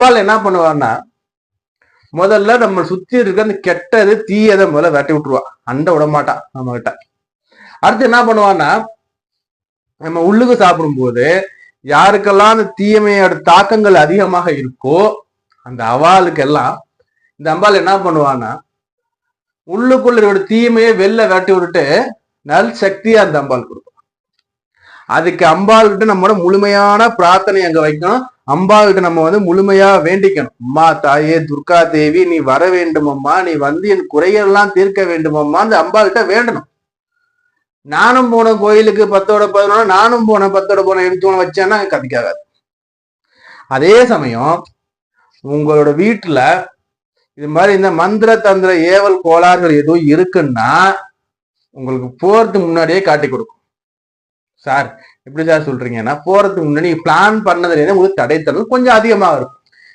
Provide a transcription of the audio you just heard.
அம்பாள் என்ன பண்ணுவான்னா முதல்ல நம்ம சுத்தி இருக்க அந்த கெட்டது தீயதை முதல்ல வெட்டி விட்டுருவா, அண்டை விட மாட்டா நம்ம கிட்ட. அடுத்து என்ன பண்ணுவான்னா நம்ம உள்ளுக்கு சாப்பிடும் போது யாருக்கெல்லாம் அந்த தீயமையோட தாக்கங்கள் அதிகமாக இருக்கோ அந்த அவாளுக்கு எல்லாம் இந்த அம்பாள் என்ன பண்ணுவான்னா உள்ளுக்குள்ள இருக்கிற தீமையை வெளில வெட்டி விட்டுட்டு நல் சக்தியா அந்த அம்பாள் கொடுக்கும். அதுக்கு அம்பாள் கிட்ட நம்மளோட முழுமையான பிரார்த்தனை அங்க வைக்கணும். அம்பாள் கிட்ட நம்ம முழுமையா வேண்டிக்கணும். அம்மா தாயே துர்கா தேவி, நீ வர வேண்டும் அம்மா, நீ என் குறைகள்லாம் தீர்க்க வேண்டும் அம்மா, அந்த அம்பாள் கிட்ட வேண்டணும். நானும் போன கோயிலுக்கு 10ஓட 11, நானும் போன 10ஓட 11 எடுத்து வச்சேன்னா கதிக்காகாது. அதே சமயம் உங்களோட வீட்டுல இது மாதிரி இந்த மந்திர தந்திர ஏவல் கோளாறுகள் எதுவும் இருக்குன்னா உங்களுக்கு போறதுக்கு முன்னாடியே காட்டி கொடுக்கும். சார் எப்படி சார் சொல்றீங்கன்னா போறதுக்கு முன்னாடி பிளான் பண்ணதுல உங்களுக்கு தடை தரது கொஞ்சம் அதிகமாக இருக்கும்.